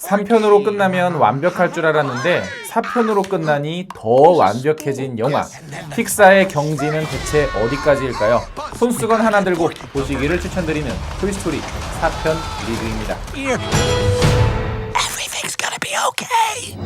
3편으로 끝나면 완벽할 줄 알았는데 4편으로 끝나니 더 완벽해진 영화. 픽사의 경지는 대체 어디까지일까요? 손수건 하나 들고 보시기를 추천드리는 토이스토리 4편 리뷰입니다. Everything's gonna be okay.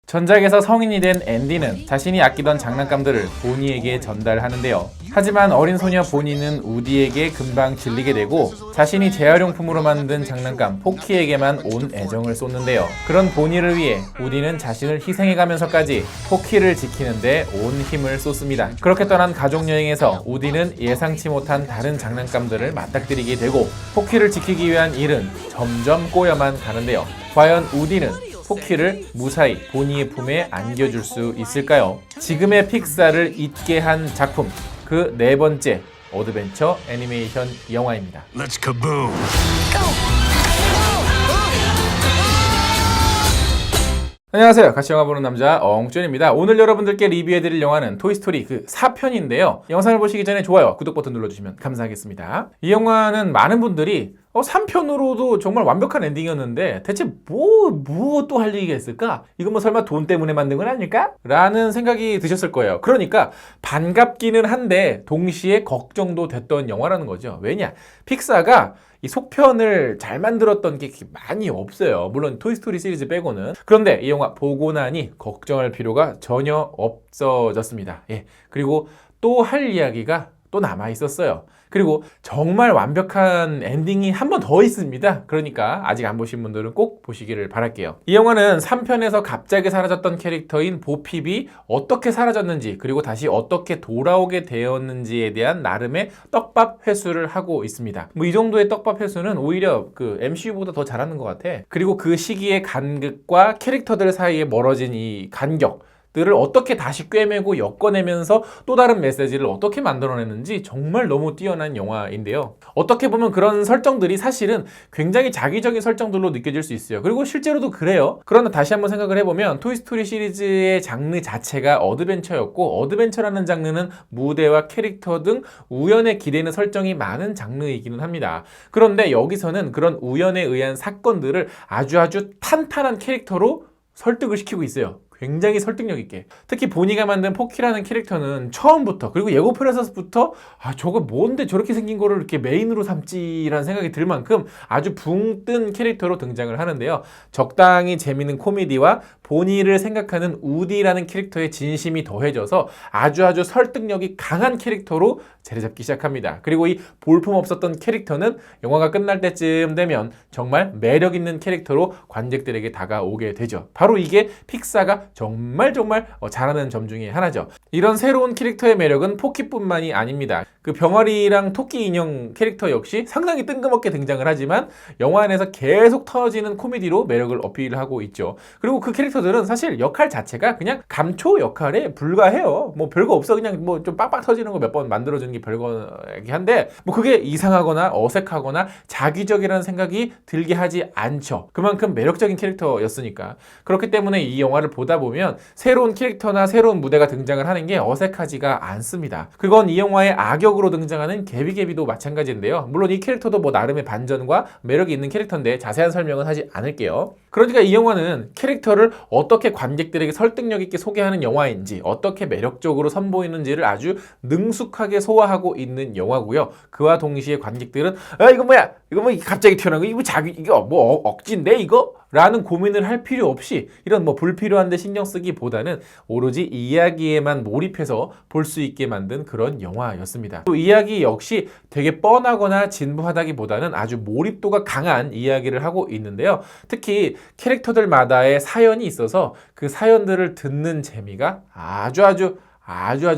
전작에서 성인이 된 앤디는 자신이 아끼던 장난감들을 보니에게 전달하는데요. 하지만 어린 소녀 보니는 우디에게 금방 질리게 되고 자신이 재활용품으로 만든 장난감 포키에게만 온 애정을 쏟는데요. 그런 보니를 위해 우디는 자신을 희생해가면서까지 포키를 지키는데 온 힘을 쏟습니다. 그렇게 떠난 가족여행에서 우디는 예상치 못한 다른 장난감들을 맞닥뜨리게 되고 포키를 지키기 위한 일은 점점 꼬여만 가는데요. 과연 우디는 포키를 무사히 보니의 품에 안겨줄 수 있을까요? 지금의 픽사를 잊게 한 작품, 그 네 번째 어드벤처 애니메이션 영화입니다. Let's kaboom. 안녕하세요. 같이 영화 보는 남자 엉준입니다. 오늘 여러분들께 리뷰해드릴 영화는 토이스토리 그 4편인데요. 영상을 보시기 전에 좋아요, 구독 버튼 눌러주시면 감사하겠습니다. 이 영화는 많은 분들이 3편으로도 정말 완벽한 엔딩이었는데 대체 뭐 또 할 얘기가 있을까? 이거 뭐 설마 돈 때문에 만든 건 아닐까? 라는 생각이 드셨을 거예요. 그러니까 반갑기는 한데 동시에 걱정도 됐던 영화라는 거죠. 왜냐? 픽사가 이 속편을 잘 만들었던 게 많이 없어요. 물론 토이스토리 시리즈 빼고는. 그런데 이 영화 보고 나니 걱정할 필요가 전혀 없어졌습니다. 예. 그리고 또 할 이야기가 또 남아 있었어요. 그리고 정말 완벽한 엔딩이 한 번 더 있습니다. 그러니까 아직 안 보신 분들은 꼭 보시기를 바랄게요. 이 영화는 3편에서 갑자기 사라졌던 캐릭터인 보핍이 어떻게 사라졌는지 그리고 다시 어떻게 돌아오게 되었는지에 대한 나름의 떡밥 회수를 하고 있습니다. 뭐 이 정도의 떡밥 회수는 오히려 그 MCU보다 더 잘하는 것 같아. 그리고 그 시기의 간극과 캐릭터들 사이에 멀어진 이 간격 들을 어떻게 다시 꿰매고 엮어내면서 또 다른 메시지를 어떻게 만들어내는지 정말 너무 뛰어난 영화인데요. 어떻게 보면 그런 설정들이 사실은 굉장히 자기적인 설정들로 느껴질 수 있어요. 그리고 실제로도 그래요. 그러나 다시 한번 생각을 해보면 토이스토리 시리즈의 장르 자체가 어드벤처였고 어드벤처라는 장르는 무대와 캐릭터 등 우연에 기대는 설정이 많은 장르이기는 합니다. 그런데 여기서는 그런 우연에 의한 사건들을 아주 탄탄한 캐릭터로 설득을 시키고 있어요. 굉장히 설득력 있게. 특히 보니가 만든 포키라는 캐릭터는 처음부터 그리고 예고편에서부터 저거 뭔데 저렇게 생긴 거를 이렇게 메인으로 삼지라는 생각이 들 만큼 아주 붕 뜬 캐릭터로 등장을 하는데요. 적당히 재밌는 코미디와 보니를 생각하는 우디라는 캐릭터의 진심이 더해져서 아주 설득력이 강한 캐릭터로 자리 잡기 시작합니다. 그리고 이 볼품없었던 캐릭터는 영화가 끝날 때쯤 되면 정말 매력 있는 캐릭터로 관객들에게 다가오게 되죠. 바로 이게 픽사가 정말 잘하는 점 중에 하나죠. 이런 새로운 캐릭터의 매력은 포키뿐만이 아닙니다. 그 병아리랑 토끼 인형 캐릭터 역시 상당히 뜬금없게 등장을 하지만 영화 안에서 계속 터지는 코미디로 매력을 어필하고 있죠. 그리고 그 캐릭터들은 사실 역할 자체가 그냥 감초 역할에 불과해요. 뭐 별거 없어. 그냥 뭐 좀 빡빡 터지는 거 몇 번 만들어주는 게 별거긴 한데 뭐 그게 이상하거나 어색하거나 자기적이라는 생각이 들게 하지 않죠. 그만큼 매력적인 캐릭터였으니까. 그렇기 때문에 이 영화를 보다 보면 새로운 캐릭터나 새로운 무대가 등장을 하는 게 어색하지가 않습니다. 그건 이 영화의 악역으로 등장하는 개비개비도 마찬가지인데요. 물론 이 캐릭터도 뭐 나름의 반전과 매력이 있는 캐릭터인데 자세한 설명은 하지 않을게요. 그러니까 이 영화는 캐릭터를 어떻게 관객들에게 설득력 있게 소개하는 영화인지 어떻게 매력적으로 선보이는지를 아주 능숙하게 소화하고 있는 영화고요. 그와 동시에 관객들은 이거 뭐야? 이거 뭐 갑자기 튀어나온 거? 이거 뭐 억지인데 이거? 라는 고민을 할 필요 없이 이런 뭐 불필요한 데 신경 쓰기보다는 오로지 이야기에만 몰입해서 볼 수 있게 만든 그런 영화였습니다. 또 이야기 역시 되게 뻔하거나 진부하다기보다는 아주 몰입도가 강한 이야기를 하고 있는데요. 특히 캐릭터들마다의 사연이 있어서 그 사연들을 듣는 재미가 아주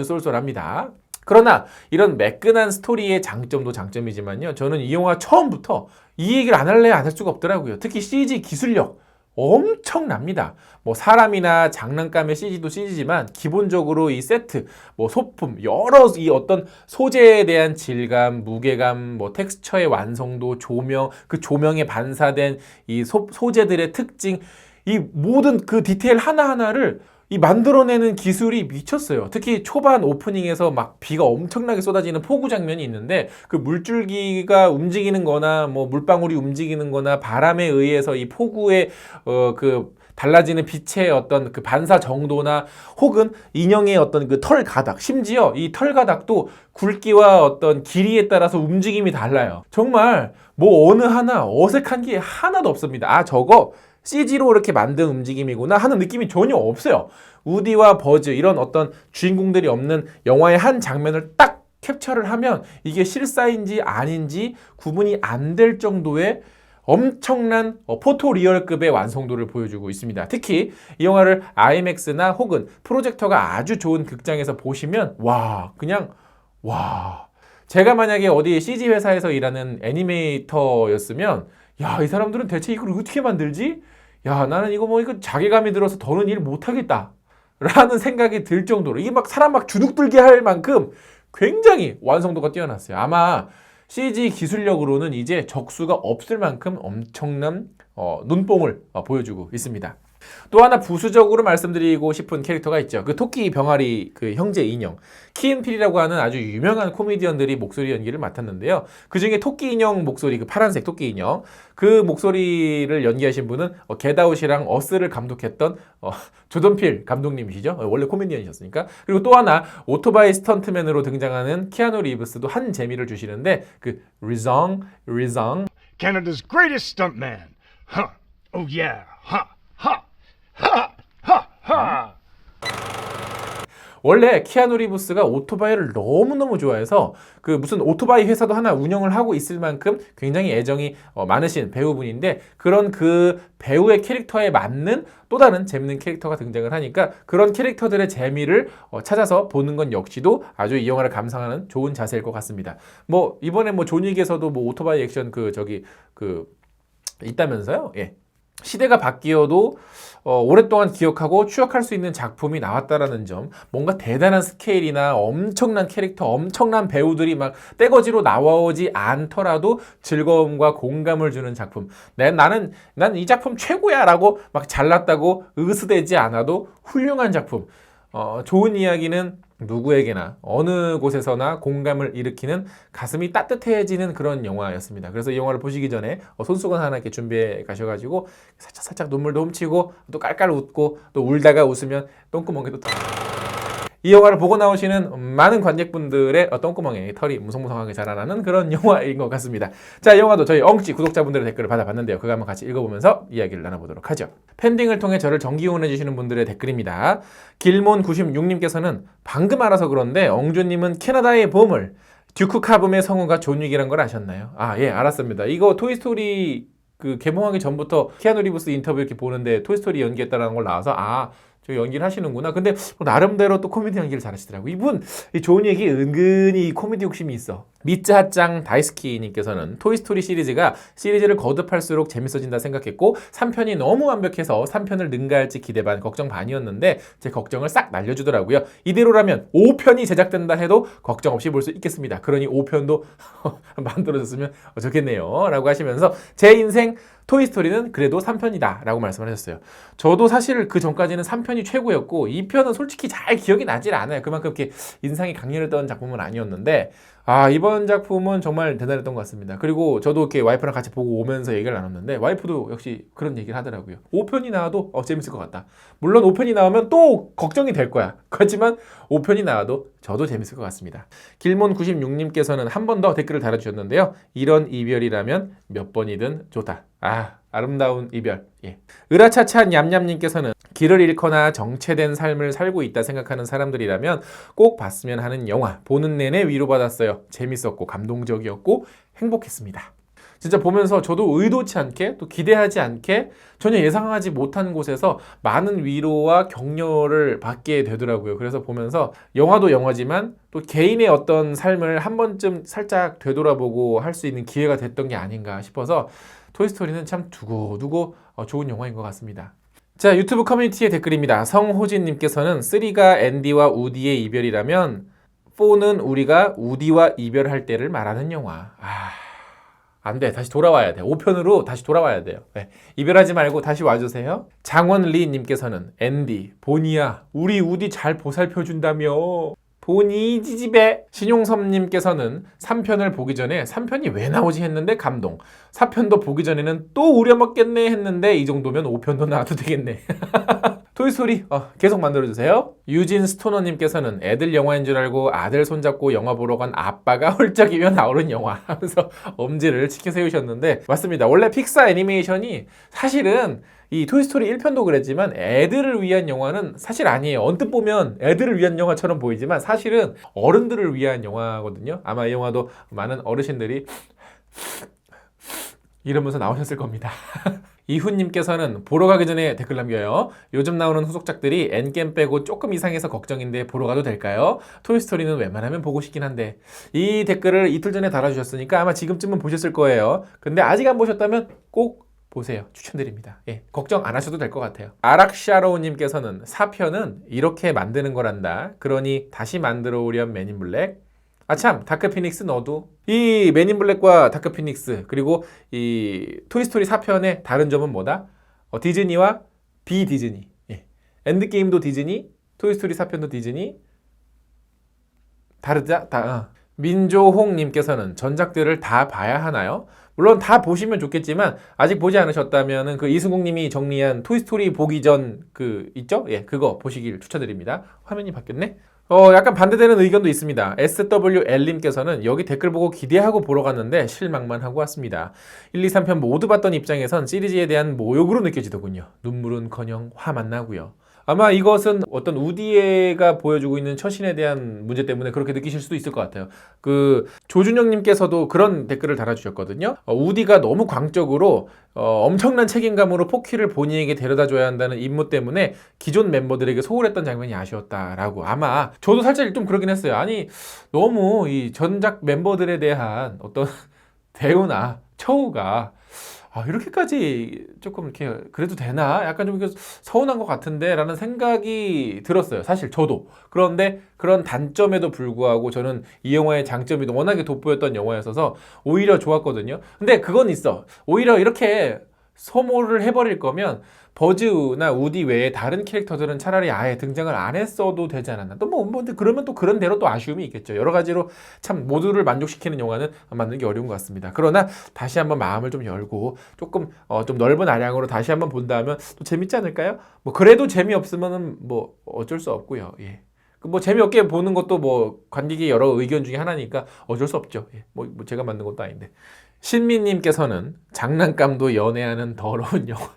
쏠쏠합니다. 그러나 이런 매끈한 스토리의 장점도 장점이지만요. 저는 이 영화 처음부터 이 얘기를 안 할 수가 없더라고요. 특히 CG 기술력 엄청납니다. 뭐 사람이나 장난감의 CG도 CG지만 기본적으로 이 세트, 뭐 소품, 여러 이 어떤 소재에 대한 질감, 무게감, 뭐 텍스처의 완성도, 조명, 그 조명에 반사된 이 소재들의 특징, 이 모든 그 디테일 하나하나를 이 만들어내는 기술이 미쳤어요. 특히 초반 오프닝에서 막 비가 엄청나게 쏟아지는 폭우 장면이 있는데 그 물줄기가 움직이는 거나 뭐 물방울이 움직이는 거나 바람에 의해서 이 폭우의 그 달라지는 빛의 어떤 그 반사 정도나 혹은 인형의 어떤 그 털 가닥, 심지어 이 털 가닥도 굵기와 어떤 길이에 따라서 움직임이 달라요. 정말 뭐 어느 하나 어색한 게 하나도 없습니다. 아, 저거 CG로 이렇게 만든 움직임이구나 하는 느낌이 전혀 없어요. 우디와 버즈 이런 어떤 주인공들이 없는 영화의 한 장면을 딱 캡처를 하면 이게 실사인지 아닌지 구분이 안 될 정도의 엄청난 포토리얼급의 완성도를 보여주고 있습니다. 특히 이 영화를 IMAX나 혹은 프로젝터가 아주 좋은 극장에서 보시면 그냥 제가 만약에 어디 CG 회사에서 일하는 애니메이터였으면 야, 이 사람들은 대체 이걸 어떻게 만들지? 야, 나는 이거 자괴감이 들어서 더는 일 못하겠다 라는 생각이 들 정도로 이게 막 사람 막 주눅들게 할 만큼 굉장히 완성도가 뛰어났어요. 아마 CG 기술력으로는 이제 적수가 없을 만큼 엄청난 눈뽕을 보여주고 있습니다. 또 하나 부수적으로 말씀드리고 싶은 캐릭터가 있죠. 그 토끼 병아리 그 형제 인형 키앤필이라고 하는 아주 유명한 코미디언들이 목소리 연기를 맡았는데요. 그 중에 토끼 인형 목소리, 그 파란색 토끼 인형 그 목소리를 연기하신 분은 겟아웃이랑 어스를 감독했던 조던필 감독님이시죠. 원래 코미디언이셨으니까. 그리고 또 하나 오토바이 스턴트맨으로 등장하는 키아누 리브스도 한 재미를 주시는데 그 리정 Canada's greatest stuntman. Huh. Oh yeah. Ha. Ha. Ha. Ha. Ha. 원래 키아누 리브스가 오토바이를 너무너무 좋아해서 그 무슨 오토바이 회사도 하나 운영을 하고 있을 만큼 굉장히 애정이 많으신 배우분인데 그런 그 배우의 캐릭터에 맞는 또 다른 재밌는 캐릭터가 등장을 하니까 그런 캐릭터들의 재미를 찾아서 보는 건 역시도 아주 이 영화를 감상하는 좋은 자세일 것 같습니다. 뭐 이번에 뭐 존윅에서도 뭐 오토바이 액션 있다면서요? 예. 시대가 바뀌어도 오랫동안 기억하고 추억할 수 있는 작품이 나왔다라는 점, 뭔가 대단한 스케일이나 엄청난 캐릭터, 엄청난 배우들이 막 떼거지로 나오지 않더라도 즐거움과 공감을 주는 작품. 난 이 작품 최고야라고 막 잘났다고 으스대지 않아도 훌륭한 작품. 좋은 이야기는 누구에게나 어느 곳에서나 공감을 일으키는 가슴이 따뜻해지는 그런 영화였습니다. 그래서 이 영화를 보시기 전에 손수건 하나 이렇게 준비해 가셔가지고 살짝 눈물도 훔치고 또 깔깔 웃고 또 울다가 웃으면 똥구멍에도 이 영화를 보고 나오시는 많은 관객분들의 똥구멍에 털이 무성무성하게 자라나는 그런 영화인 것 같습니다. 자, 이 영화도 저희 엉찌 구독자분들의 댓글을 받아봤는데요. 그거 한번 같이 읽어보면서 이야기를 나눠보도록 하죠. 팬딩을 통해 저를 정기 응원해주시는 분들의 댓글입니다. 길몬96님께서는 방금 알아서 그런데 엉주님은 캐나다의 보물 듀크 카붐의 성우가 존 윅이란 걸 아셨나요? 아, 예, 알았습니다. 이거 토이스토리 그 개봉하기 전부터 키아누 리브스 인터뷰 이렇게 보는데 토이스토리 연기했다라는 걸 나와서 저 연기를 하시는구나. 근데 나름대로 또 코미디 연기를 잘하시더라고요. 이분 좋은 얘기 은근히 코미디 욕심이 있어. 미짜짱 다이스키님께서는 토이스토리 시리즈를 거듭할수록 재밌어진다 생각했고 3편이 너무 완벽해서 3편을 능가할지 기대 반 걱정 반이었는데 제 걱정을 싹 날려주더라고요. 이대로라면 5편이 제작된다 해도 걱정 없이 볼 수 있겠습니다. 그러니 5편도 만들어졌으면 좋겠네요 라고 하시면서 제 인생 토이스토리는 그래도 3편이다 라고 말씀을 하셨어요. 저도 사실 그 전까지는 3편이 최고였고 2편은 솔직히 잘 기억이 나질 않아요. 그만큼 이렇게 인상이 강렬했던 작품은 아니었는데 이번 작품은 정말 대단했던 것 같습니다. 그리고 저도 이렇게 와이프랑 같이 보고 오면서 얘기를 나눴는데 와이프도 역시 그런 얘기를 하더라고요. 5편이 나와도 재밌을 것 같다. 물론 5편이 나오면 또 걱정이 될 거야. 그렇지만 5편이 나와도 저도 재밌을 것 같습니다. 길몬96님께서는 한 번 더 댓글을 달아주셨는데요. 이런 이별이라면 몇 번이든 좋다. 아름다운 이별. 예. 으라차차 냠냠님께서는 길을 잃거나 정체된 삶을 살고 있다 생각하는 사람들이라면 꼭 봤으면 하는 영화. 보는 내내 위로받았어요. 재밌었고 감동적이었고 행복했습니다. 진짜 보면서 저도 의도치 않게 또 기대하지 않게 전혀 예상하지 못한 곳에서 많은 위로와 격려를 받게 되더라고요. 그래서 보면서 영화도 영화지만 또 개인의 어떤 삶을 한 번쯤 살짝 되돌아보고 할 수 있는 기회가 됐던 게 아닌가 싶어서 토이스토리는 참 두고두고 좋은 영화인 것 같습니다. 자, 유튜브 커뮤니티의 댓글입니다. 성호진님께서는 3가 앤디와 우디의 이별이라면 4는 우리가 우디와 이별할 때를 말하는 영화. 안 돼. 다시 돌아와야 돼. 5편으로 다시 돌아와야 돼요. 네. 이별하지 말고 다시 와주세요. 장원리님께서는 앤디, 보니야, 우리 우디 잘 보살펴준다며. 보니 지집에. 신용섭님께서는 3편을 보기 전에 3편이 왜 나오지 했는데 감동. 4편도 보기 전에는 또 우려먹겠네 했는데 이 정도면 5편도 나와도 되겠네. 토이스토리 계속 만들어주세요. 유진 스토너님께서는 애들 영화인 줄 알고 아들 손잡고 영화 보러 간 아빠가 홀짝이며 나오는 영화 하면서 엄지를 치켜 세우셨는데 맞습니다. 원래 픽사 애니메이션이 사실은 이 토이스토리 1편도 그랬지만 애들을 위한 영화는 사실 아니에요. 언뜻 보면 애들을 위한 영화처럼 보이지만 사실은 어른들을 위한 영화거든요. 아마 이 영화도 많은 어르신들이 이러면서 나오셨을 겁니다. 이훈님께서는 보러 가기 전에 댓글 남겨요. 요즘 나오는 후속작들이 엔겜 빼고 조금 이상해서 걱정인데 보러 가도 될까요? 토이스토리는 웬만하면 보고 싶긴 한데. 이 댓글을 이틀 전에 달아주셨으니까 아마 지금쯤은 보셨을 거예요. 근데 아직 안 보셨다면 꼭 보세요. 추천드립니다. 예, 걱정 안 하셔도 될 것 같아요. 아락샤로우님께서는 4편은 이렇게 만드는 거란다. 그러니 다시 만들어 오렴 맨인 블랙. 아참, 다크피닉스 너도. 이 맨인 블랙과 다크피닉스 그리고 이 토이스토리 4편의 다른 점은 뭐다? 디즈니와 비디즈니. 예. 엔드게임도 디즈니, 토이스토리 4편도 디즈니. 다르다? 민조홍님께서는 전작들을 다 봐야 하나요? 물론 다 보시면 좋겠지만 아직 보지 않으셨다면 그 이승국님이 정리한 토이스토리 보기 전 그 있죠? 예, 그거 보시길 추천드립니다. 화면이 바뀌었네? 약간 반대되는 의견도 있습니다. SWL님께서는 여기 댓글 보고 기대하고 보러 갔는데 실망만 하고 왔습니다. 1, 2, 3편 모두 봤던 입장에선 시리즈에 대한 모욕으로 느껴지더군요. 눈물은커녕 화만 나고요. 아마 이것은 어떤 우디가 보여주고 있는 처신에 대한 문제 때문에 그렇게 느끼실 수도 있을 것 같아요. 그 조준영님께서도 그런 댓글을 달아주셨거든요. 우디가 너무 광적으로 엄청난 책임감으로 포키를 본인에게 데려다줘야 한다는 임무 때문에 기존 멤버들에게 소홀했던 장면이 아쉬웠다라고. 아마 저도 살짝 좀 그러긴 했어요. 아니 너무 이 전작 멤버들에 대한 어떤 대우나 처우가 이렇게까지 조금 이렇게 그래도 되나? 약간 좀 서운한 것 같은데 라는 생각이 들었어요. 사실 저도. 그런데 그런 단점에도 불구하고 저는 이 영화의 장점이 워낙에 돋보였던 영화였어서 오히려 좋았거든요. 근데 그건 있어. 오히려 이렇게 소모를 해버릴 거면 버즈나 우디 외에 다른 캐릭터들은 차라리 아예 등장을 안 했어도 되지 않았나. 또 근데 그러면 또 그런 대로 또 아쉬움이 있겠죠. 여러 가지로 참 모두를 만족시키는 영화는 만드는 게 어려운 것 같습니다. 그러나 다시 한번 마음을 좀 열고 조금 좀 넓은 아량으로 다시 한번 본다면 또 재밌지 않을까요? 그래도 재미없으면은 어쩔 수 없고요. 예. 재미없게 보는 것도 관객의 여러 의견 중에 하나니까 어쩔 수 없죠. 예. 제가 만든 것도 아닌데. 신미님께서는 장난감도 연애하는 더러운 영화.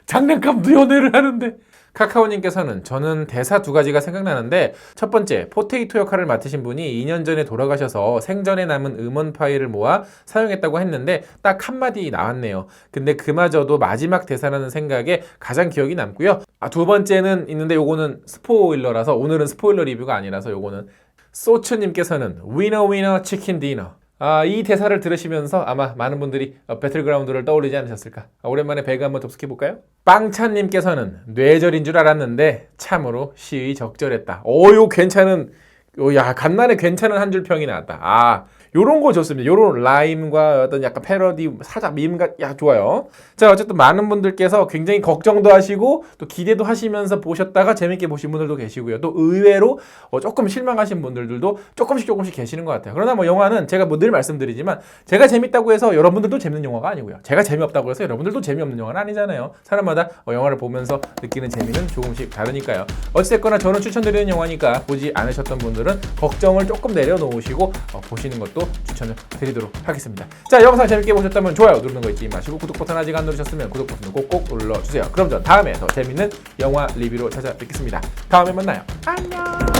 장난감도 연애를 하는데. 카카오님께서는 저는 대사 2가지가 생각나는데 첫 번째, 포테이토 역할을 맡으신 분이 2년 전에 돌아가셔서 생전에 남은 음원 파일을 모아 사용했다고 했는데 딱 한마디 나왔네요. 근데 그마저도 마지막 대사라는 생각에 가장 기억이 남고요. 두 번째는 있는데 요거는 스포일러라서 오늘은 스포일러 리뷰가 아니라서 요거는 소츠님께서는 위너 위너 치킨 디너. 이 대사를 들으시면서 아마 많은 분들이 배틀그라운드를 떠올리지 않으셨을까. 오랜만에 배가 한번 접속해볼까요? 빵찬님께서는 뇌절인 줄 알았는데 참으로 시의 적절했다. 요 괜찮은, 간만에 괜찮은 한 줄 평이 나왔다. 요런 거 좋습니다. 요런 라임과 어떤 약간 패러디, 살짝 밈과, 좋아요. 자, 어쨌든 많은 분들께서 굉장히 걱정도 하시고, 또 기대도 하시면서 보셨다가 재밌게 보신 분들도 계시고요. 또 의외로 조금 실망하신 분들도 조금씩 계시는 것 같아요. 그러나 영화는 제가 늘 말씀드리지만, 제가 재밌다고 해서 여러분들도 재밌는 영화가 아니고요. 제가 재미없다고 해서 여러분들도 재미없는 영화는 아니잖아요. 사람마다 영화를 보면서 느끼는 재미는 조금씩 다르니까요. 어찌됐거나 저는 추천드리는 영화니까 보지 않으셨던 분들은 걱정을 조금 내려놓으시고, 보시는 것도 추천을 드리도록 하겠습니다. 자, 영상 재밌게 보셨다면 좋아요 누르는 거 잊지 마시고 구독 버튼 아직 안 누르셨으면 구독 버튼 꼭꼭 눌러주세요. 그럼 전 다음에 더 재밌는 영화 리뷰로 찾아뵙겠습니다. 다음에 만나요. 안녕.